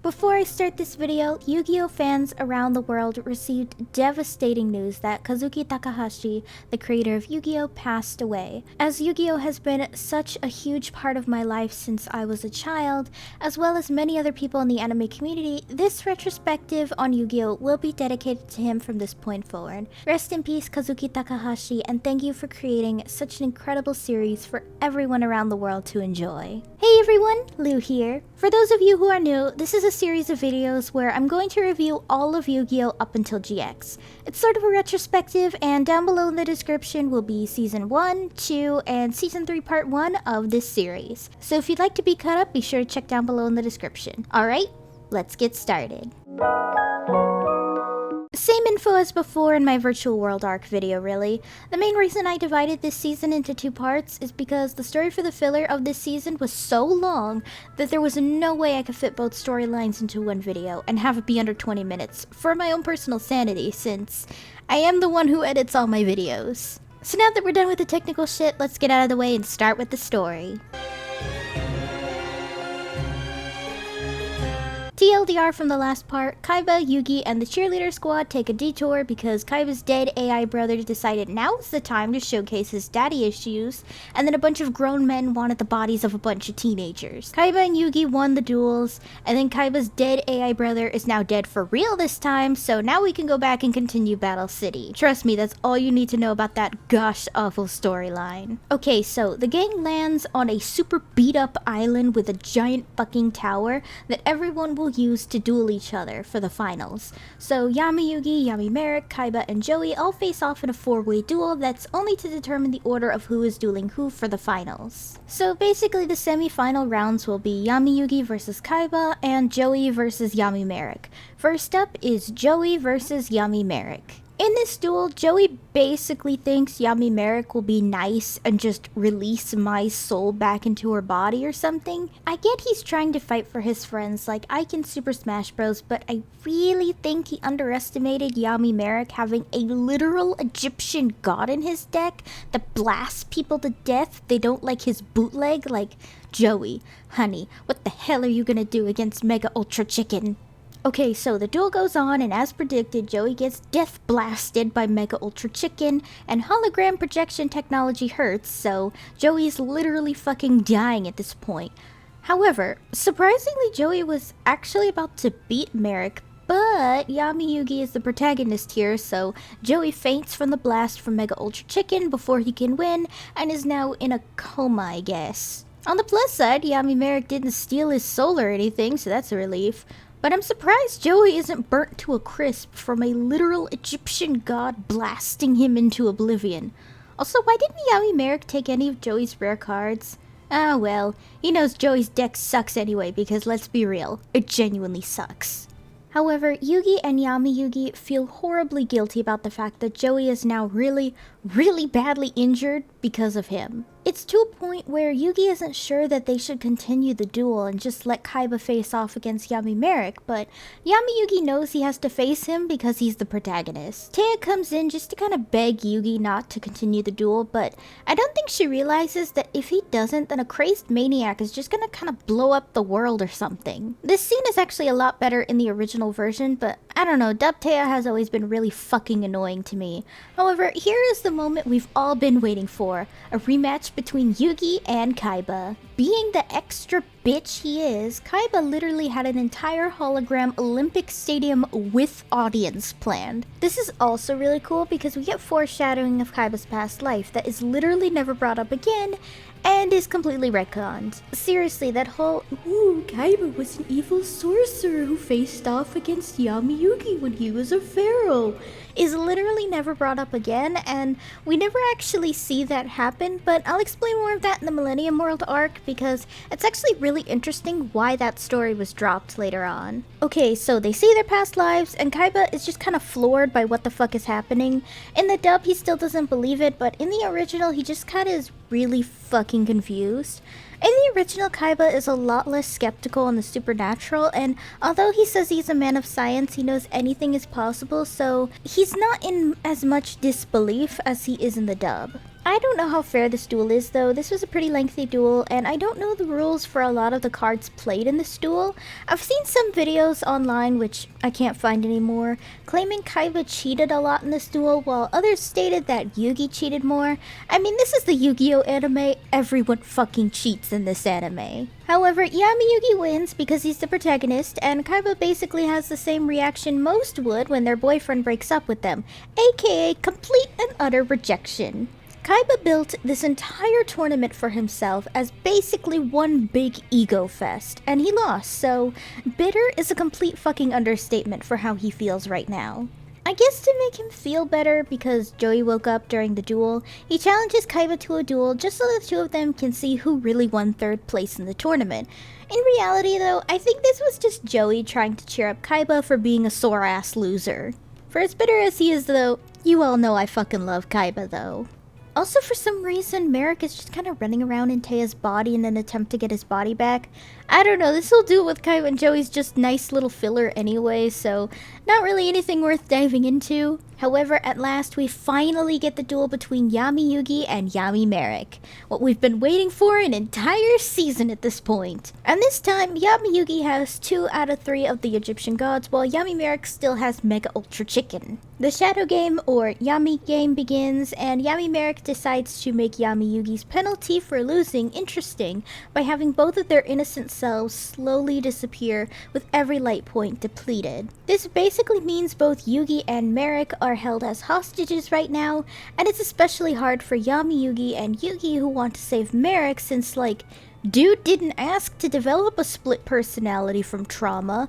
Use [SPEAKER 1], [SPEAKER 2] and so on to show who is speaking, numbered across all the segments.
[SPEAKER 1] Before I start this video, Yu-Gi-Oh fans around the world received devastating news that Kazuki Takahashi, the creator of Yu-Gi-Oh, passed away. As Yu-Gi-Oh has been such a huge part of my life since I was a child, as well as many other people in the anime community, this retrospective on Yu-Gi-Oh will be dedicated to him from this point forward. Rest in peace, Kazuki Takahashi, and thank you for creating such an incredible series for everyone around the world to enjoy. Hey everyone, Lu here. For those of you who are new, this is a series of videos where I'm going to review all of Yu-Gi-Oh up until GX. It's sort of a retrospective, and down below in the description will be Season 1, 2, and Season 3 Part 1 of this series. So if you'd like to be caught up, be sure to check down below in the description. Alright, let's get started. Same info as before in my virtual world arc video, really. The main reason I divided this season into two parts is because the story for the filler of this season was so long that there was no way I could fit both storylines into one video and have it be under 20 minutes for my own personal sanity, since I am the one who edits all my videos. So now that we're done with the technical shit, let's get out of the way and start with the story. TLDR from the last part, Kaiba, Yugi, and the cheerleader squad take a detour because Kaiba's dead AI brother decided now is the time to showcase his daddy issues, and then a bunch of grown men wanted the bodies of a bunch of teenagers. Kaiba and Yugi won the duels, and then Kaiba's dead AI brother is now dead for real this time, so now we can go back and continue Battle City. Trust me, that's all you need to know about that gosh awful storyline. Okay, so the gang lands on a super beat up island with a giant fucking tower that everyone will use to duel each other for the finals. So Yami Yugi, Yami Merrick, Kaiba, and Joey all face off in a four-way duel that's only to determine the order of who is dueling who for the finals. So basically the semi-final rounds will be Yami Yugi versus Kaiba and Joey versus Yami Merrick. First up is Joey versus Yami Merrick. In this duel, Joey basically thinks Yami Merrick will be nice and just release my soul back into her body or something. I get he's trying to fight for his friends like Ike in Super Smash Bros, but I really think he underestimated Yami Merrick having a literal Egyptian god in his deck that blasts people to death if they don't like his bootleg. Like, Joey, honey, what the hell are you gonna do against Mega Ultra Chicken? Okay, so the duel goes on, and as predicted, Joey gets death blasted by Mega Ultra Chicken, and hologram projection technology hurts, so Joey's literally fucking dying at this point. However, surprisingly, Joey was actually about to beat Merrick, but Yami Yugi is the protagonist here, so Joey faints from the blast from Mega Ultra Chicken before he can win, and is now in a coma, I guess. On the plus side, Yami Merrick didn't steal his soul or anything, so that's a relief. But I'm surprised Joey isn't burnt to a crisp from a literal Egyptian god blasting him into oblivion. Also, why didn't Yami Merrick take any of Joey's rare cards? Ah well, he knows Joey's deck sucks anyway, because let's be real, it genuinely sucks. However, Yugi and Yami Yugi feel horribly guilty about the fact that Joey is now really badly injured because of him. It's to a point where Yugi isn't sure that they should continue the duel and just let Kaiba face off against Yami Merrick, but Yami Yugi knows he has to face him because he's the protagonist. Taya comes in just to kind of beg Yugi not to continue the duel, but I don't think she realizes that if he doesn't, then a crazed maniac is just gonna kind of blow up the world or something. This scene is actually a lot better in the original version, but I don't know, Dub Taya has always been really fucking annoying to me. However, here is the moment we've all been waiting for, a rematch between Yugi and Kaiba. Being the extra bitch he is, Kaiba literally had an entire hologram Olympic Stadium with audience planned. This is also really cool because we get foreshadowing of Kaiba's past life that is literally never brought up again and is completely retconned. Seriously, that whole, ooh, Kaiba was an evil sorcerer who faced off against Yami Yugi when he was a pharaoh, is literally never brought up again, and we never actually see that happen, but I'll explain more of that in the Millennium World arc because it's actually really interesting why that story was dropped later on. Okay, so they see their past lives, and Kaiba is just kind of floored by what the fuck is happening. In the dub, he still doesn't believe it, but in the original, he just kind of is really fucking confused. In the original, Kaiba is a lot less skeptical on the supernatural, and although he says he's a man of science, he knows anything is possible, so he's not in as much disbelief as he is in the dub. I don't know how fair this duel is though. This was a pretty lengthy duel, and I don't know the rules for a lot of the cards played in this duel. I've seen some videos online, which I can't find anymore, claiming Kaiba cheated a lot in this duel, while others stated that Yugi cheated more. I mean, this is the Yu-Gi-Oh anime. Everyone fucking cheats in this anime. However, Yugi wins because he's the protagonist, and Kaiba basically has the same reaction most would when their boyfriend breaks up with them, aka complete and utter rejection. Kaiba built this entire tournament for himself as basically one big ego fest, and he lost, so bitter is a complete fucking understatement for how he feels right now. I guess to make him feel better, because Joey woke up during the duel, he challenges Kaiba to a duel just so the two of them can see who really won third place in the tournament. In reality though, I think this was just Joey trying to cheer up Kaiba for being a sore-ass loser. For as bitter as he is though, you all know I fucking love Kaiba though. Also, for some reason, Merrick is just kind of running around in Teia's body in an attempt to get his body back. I don't know, this will do with Kaiba and Joey's just nice little filler anyway, so not really anything worth diving into. However, at last, we finally get the duel between Yami Yugi and Yami Merrick. What we've been waiting for an entire season at this point. And this time, Yami Yugi has 2 out of 3 of the Egyptian gods, while Yami Merrick still has Mega Ultra Chicken. The Shadow Game, or Yami Game, begins, and Yami Merrick decides to make Yami Yugi's penalty for losing interesting by having both of their innocent selves slowly disappear with every light point depleted. This basically means both Yugi and Merrick are held as hostages right now, and it's especially hard for Yami Yugi and Yugi who want to save Merrick since, like, dude didn't ask to develop a split personality from trauma.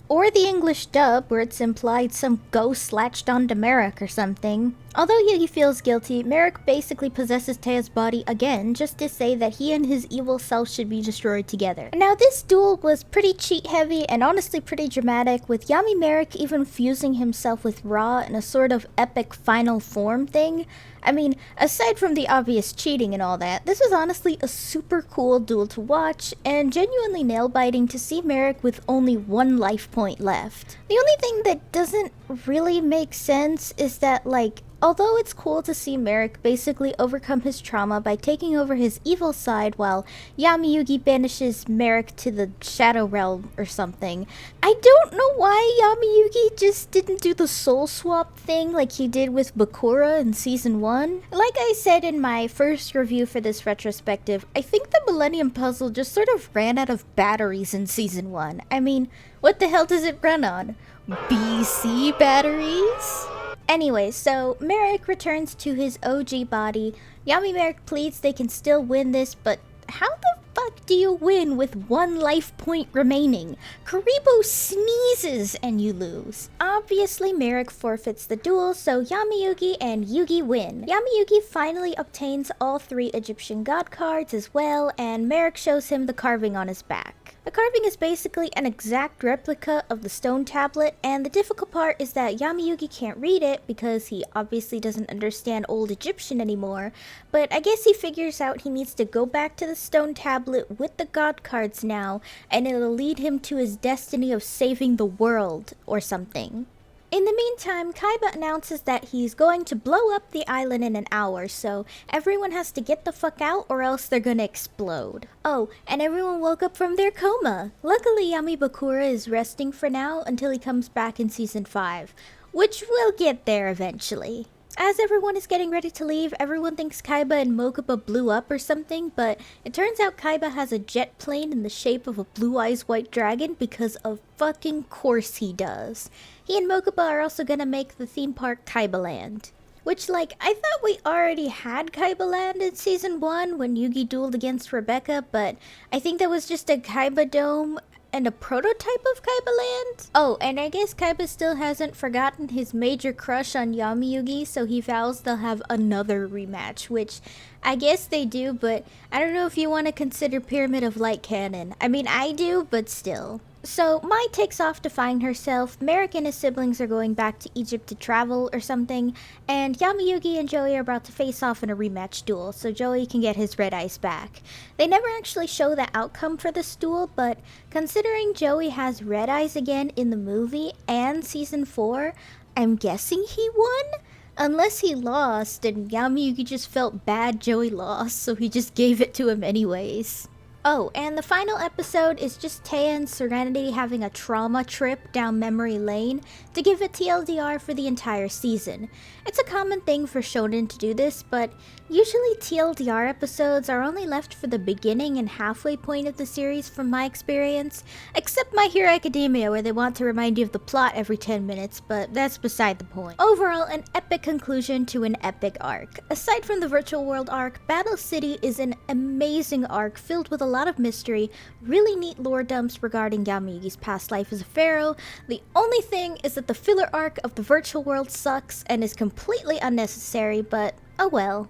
[SPEAKER 1] Or the English dub, where it's implied some ghost latched onto Merrick or something. Although Yugi feels guilty, Merrick basically possesses Teia's body again, just to say that he and his evil self should be destroyed together. Now this duel was pretty cheat heavy and honestly pretty dramatic, with Yami Merrick even fusing himself with Ra in a sort of epic final form thing. I mean, aside from the obvious cheating and all that, this was honestly a super cool duel to watch, and genuinely nail-biting to see Merrick with only 1 life point left. The only thing that doesn't really make sense is that, like, although it's cool to see Merrick basically overcome his trauma by taking over his evil side while Yami Yugi banishes Merrick to the Shadow Realm or something, I don't know why Yami Yugi just didn't do the soul swap thing like he did with Bakura in Season 1. Like I said in my first review for this retrospective, I think the Millennium Puzzle just sort of ran out of batteries in Season 1. I mean, what the hell does it run on? BC batteries? Anyway, so Merrick returns to his OG body. Yami Merrick pleads they can still win this, but how the fuck do you win with 1 life point remaining? Karibo sneezes and you lose. Obviously, Merrick forfeits the duel, so Yami Yugi and Yugi win. Yami Yugi finally obtains all 3 Egyptian god cards as well, and Merrick shows him the carving on his back. The carving is basically an exact replica of the stone tablet, and the difficult part is that Yami Yugi can't read it because he obviously doesn't understand Old Egyptian anymore, but I guess he figures out he needs to go back to the stone tablet with the god cards now, and it'll lead him to his destiny of saving the world or something. In the meantime, Kaiba announces that he's going to blow up the island in an hour, so everyone has to get the fuck out or else they're gonna explode. Oh, and everyone woke up from their coma. Luckily, Yami Bakura is resting for now until he comes back in Season 5, which we'll get there eventually. As everyone is getting ready to leave, everyone thinks Kaiba and Mokuba blew up or something, but it turns out Kaiba has a jet plane in the shape of a Blue Eyes White Dragon because of fucking course he does. He and Mokuba are also gonna make the theme park Kaiba Land. Which, like, I thought we already had Kaiba Land in Season 1 when Yugi dueled against Rebecca, but I think that was just a Kaiba Dome and a prototype of Kaiba Land? Oh, and I guess Kaiba still hasn't forgotten his major crush on Yami Yugi, so he vows they'll have another rematch, which I guess they do, but I don't know if you want to consider Pyramid of Light canon. I mean, I do, but still. So, Mai takes off to find herself, Merrick and his siblings are going back to Egypt to travel or something, and Yami Yugi and Joey are about to face off in a rematch duel, so Joey can get his red eyes back. They never actually show the outcome for this duel, but considering Joey has red eyes again in the movie and Season 4, I'm guessing he won? Unless he lost, and Yami-Yugi just felt bad Joey lost, so he just gave it to him anyways. Oh, and the final episode is just Taya and Serenity having a trauma trip down memory lane to give it TLDR for the entire season. It's a common thing for shonen to do this, but usually TLDR episodes are only left for the beginning and halfway point of the series from my experience, except My Hero Academia where they want to remind you of the plot every 10 minutes, but that's beside the point. Overall, an epic conclusion to an epic arc. Aside from the virtual world arc, Battle City is an amazing arc filled with a lot of mystery, really neat lore dumps regarding Yami-Yugi's past life as a pharaoh. The only thing is that the filler arc of the virtual world sucks and is completely unnecessary, but oh well.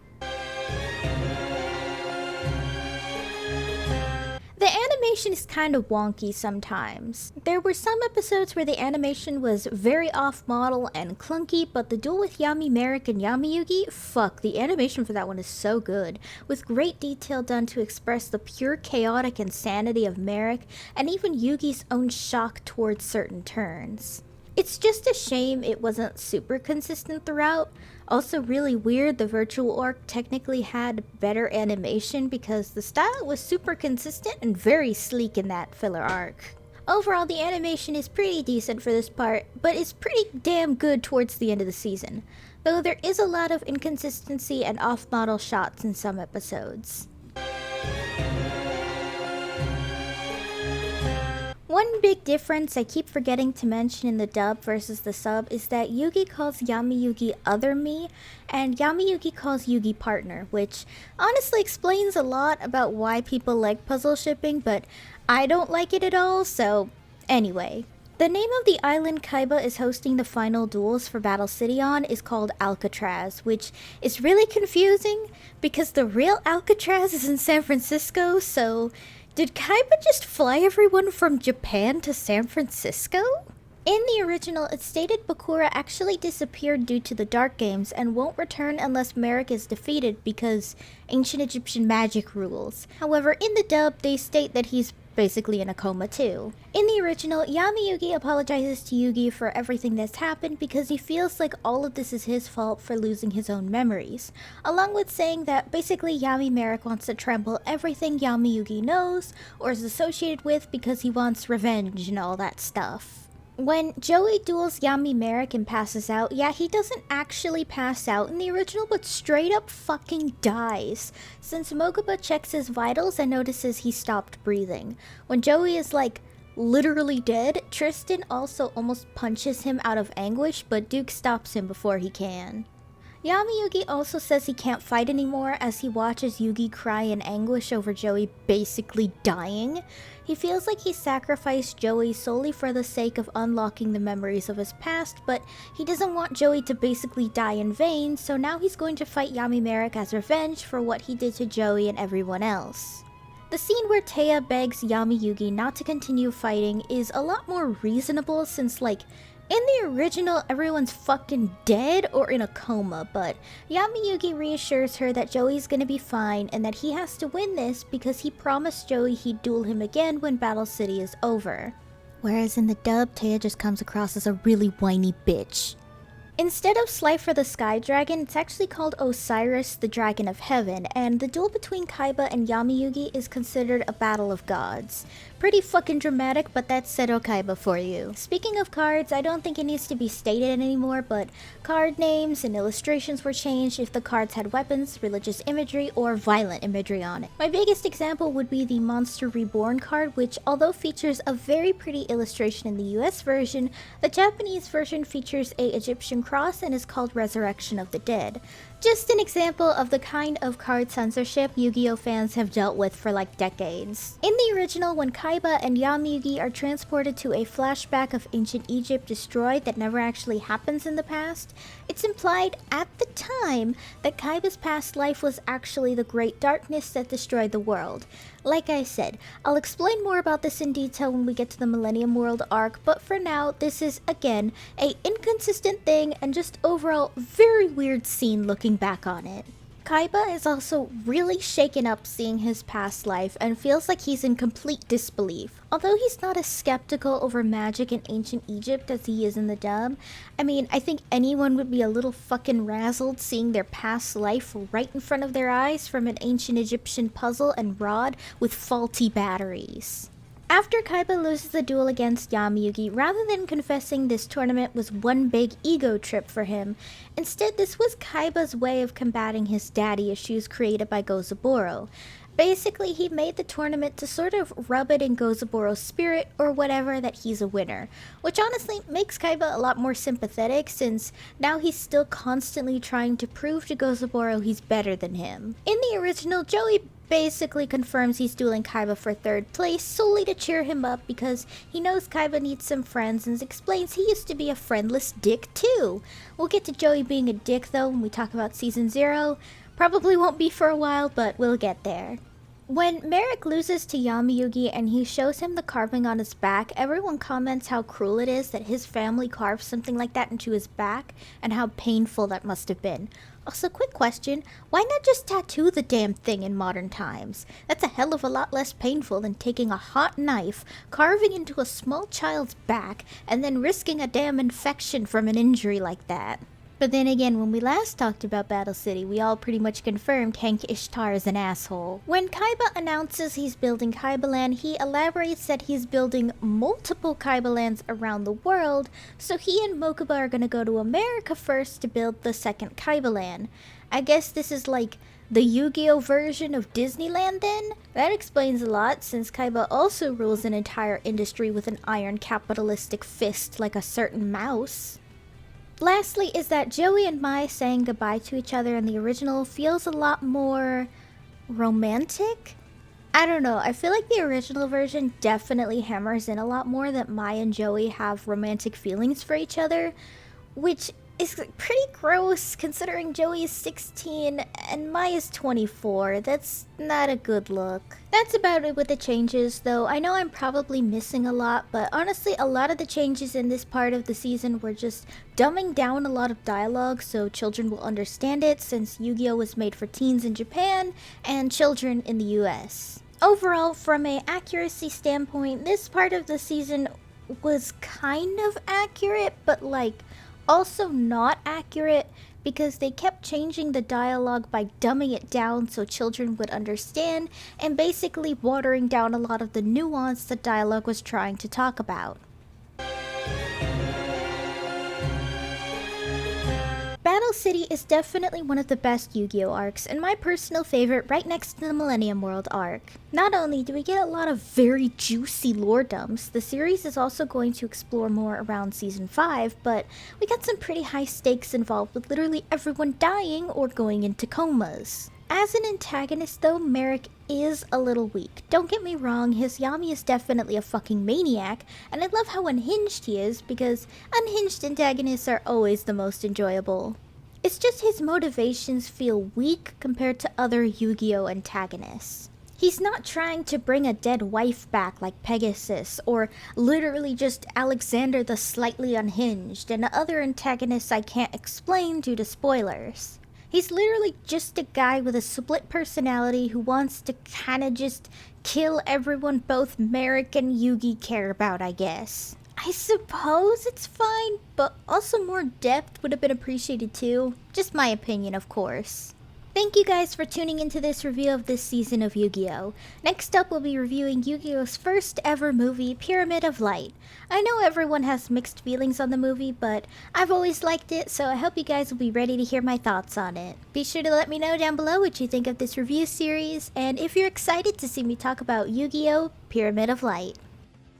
[SPEAKER 1] The animation is kind of wonky sometimes. There were some episodes where the animation was very off-model and clunky, but the duel with Yami Merrick and Yami-Yugi, fuck, the animation for that one is so good, with great detail done to express the pure chaotic insanity of Merrick, and even Yugi's own shock towards certain turns. It's just a shame it wasn't super consistent throughout. Also really weird the virtual arc technically had better animation because the style was super consistent and very sleek in that filler arc. Overall, the animation is pretty decent for this part, but it's pretty damn good towards the end of the season, though there is a lot of inconsistency and off-model shots in some episodes. One big difference I keep forgetting to mention in the dub versus the sub is that Yugi calls Yami-Yugi other me, and Yami-Yugi calls Yugi partner, which honestly explains a lot about why people like puzzle shipping, but I don't like it at all, so anyway. The name of the island Kaiba is hosting the final duels for Battle City on is called Alcatraz, which is really confusing because the real Alcatraz is in San Francisco, so did Kaiba just fly everyone from Japan to San Francisco? In the original, it stated Bakura actually disappeared due to the Dark Games and won't return unless Merrick is defeated because ancient Egyptian magic rules. However, in the dub, they state that he's basically in a coma too. In the original, Yami-Yugi apologizes to Yugi for everything that's happened because he feels like all of this is his fault for losing his own memories, along with saying that basically Yami Merrick wants to trample everything Yami-Yugi knows or is associated with because he wants revenge and all that stuff. When Joey duels Yami Merrick and passes out, yeah, he doesn't actually pass out in the original, but straight up fucking dies, since Mokuba checks his vitals and notices he stopped breathing. When Joey is like literally dead, Tristan also almost punches him out of anguish, but Duke stops him before he can. Yami-Yugi also says he can't fight anymore as he watches Yugi cry in anguish over Joey basically dying. He feels like he sacrificed Joey solely for the sake of unlocking the memories of his past, but he doesn't want Joey to basically die in vain, so now he's going to fight Yami Merrick as revenge for what he did to Joey and everyone else. The scene where Taya begs Yami-Yugi not to continue fighting is a lot more reasonable since, like, in the original, everyone's fucking dead or in a coma, but Yami-Yugi reassures her that Joey's gonna be fine and that he has to win this because he promised Joey he'd duel him again when Battle City is over. Whereas in the dub, Taya just comes across as a really whiny bitch. Instead of Slifer the Sky Dragon, it's actually called Osiris the Dragon of Heaven, and the duel between Kaiba and Yami-Yugi is considered a battle of gods. Pretty fucking dramatic, but that's Seto Kaiba for you. Speaking of cards, I don't think it needs to be stated anymore, but card names and illustrations were changed if the cards had weapons, religious imagery, or violent imagery on it. My biggest example would be the Monster Reborn card, which although features a very pretty illustration in the US version, the Japanese version features a Egyptian cross and is called Resurrection of the Dead. Just an example of the kind of card censorship Yu-Gi-Oh fans have dealt with for like decades. In the original, when Kaiba and Yami-Yugi are transported to a flashback of ancient Egypt destroyed that never actually happens in the past, it's implied at the time that Kaiba's past life was actually the Great Darkness that destroyed the world. Like I said, I'll explain more about this in detail when we get to the Millennium World arc, but for now, this is, again, a inconsistent thing and just overall very weird scene looking back on it. Kaiba is also really shaken up seeing his past life and feels like he's in complete disbelief. Although he's not as skeptical over magic in ancient Egypt as he is in the dub, I think anyone would be a little fucking razzled seeing their past life right in front of their eyes from an ancient Egyptian puzzle and rod with faulty batteries. After Kaiba loses the duel against Yamiyuki, rather than confessing this tournament was one big ego trip for him, instead this was Kaiba's way of combating his daddy issues created by Gozaburo. Basically, he made the tournament to sort of rub it in Gozaburo's spirit or whatever that he's a winner, which honestly makes Kaiba a lot more sympathetic since now he's still constantly trying to prove to Gozaburo he's better than him. In the original, Joey basically confirms he's dueling Kaiba for 3rd place solely to cheer him up because he knows Kaiba needs some friends and explains he used to be a friendless dick too. We'll get to Joey being a dick though when we talk about Season 0. Probably won't be for a while, but we'll get there. When Merrick loses to Yamiyuki and he shows him the carving on his back, everyone comments how cruel it is that his family carved something like that into his back and how painful that must have been. Also, quick question, why not just tattoo the damn thing in modern times? That's a hell of a lot less painful than taking a hot knife, carving into a small child's back, and then risking a damn infection from an injury like that. But then again, when we last talked about Battle City, we all pretty much confirmed Hank Ishtar is an asshole. When Kaiba announces he's building Kaibaland, he elaborates that he's building multiple Kaibalands around the world, so he and Mokuba are gonna go to America first to build the second Kaibaland. I guess this is like the Yugioh version of Disneyland then? That explains a lot, since Kaiba also rules an entire industry with an iron capitalistic fist like a certain mouse. Lastly is that Joey and Mai saying goodbye to each other in the original feels a lot more romantic? I don't know, I feel like the original version definitely hammers in a lot more that Mai and Joey have romantic feelings for each other, which is pretty gross considering Joey is 16 and Mai is 24. That's not a good look. That's about it with the changes, though I know I'm probably missing a lot, but honestly a lot of the changes in this part of the season were just dumbing down a lot of dialogue so children will understand it, since Yu-Gi-Oh was made for teens in Japan and children in the US. Overall, from an accuracy standpoint, this part of the season was kind of accurate, but also not accurate because they kept changing the dialogue by dumbing it down so children would understand and basically watering down a lot of the nuance the dialogue was trying to talk about. Battle City is definitely one of the best Yu-Gi-Oh arcs and my personal favorite, right next to the Millennium World arc. Not only do we get a lot of very juicy lore dumps, the series is also going to explore more around Season 5, but we got some pretty high stakes involved with literally everyone dying or going into comas. As an antagonist though, Merrick is a little weak. Don't get me wrong, his Yami is definitely a fucking maniac, and I love how unhinged he is because unhinged antagonists are always the most enjoyable. It's just his motivations feel weak compared to other Yu-Gi-Oh antagonists. He's not trying to bring a dead wife back like Pegasus, or literally just Alexander the Slightly Unhinged, and other antagonists I can't explain due to spoilers. He's literally just a guy with a split personality who wants to kinda just kill everyone both Merrick and Yugi care about, I guess. I suppose it's fine, but also more depth would have been appreciated too. Just my opinion, of course. Thank you guys for tuning into this review of this season of Yu-Gi-Oh! Next up, we'll be reviewing Yu-Gi-Oh's first ever movie, Pyramid of Light. I know everyone has mixed feelings on the movie, but I've always liked it, so I hope you guys will be ready to hear my thoughts on it. Be sure to let me know down below what you think of this review series, and if you're excited to see me talk about Yu-Gi-Oh! Pyramid of Light.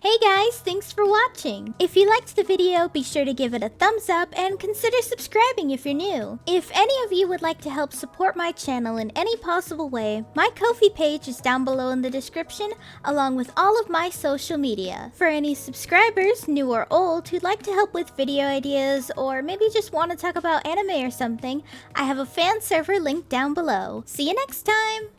[SPEAKER 1] Hey guys, thanks for watching! If you liked the video, be sure to give it a thumbs up and consider subscribing if you're new. If any of you would like to help support my channel in any possible way, my Ko-fi page is down below in the description, along with all of my social media. For any subscribers, new or old, who'd like to help with video ideas, or maybe just want to talk about anime or something, I have a fan server linked down below. See you next time!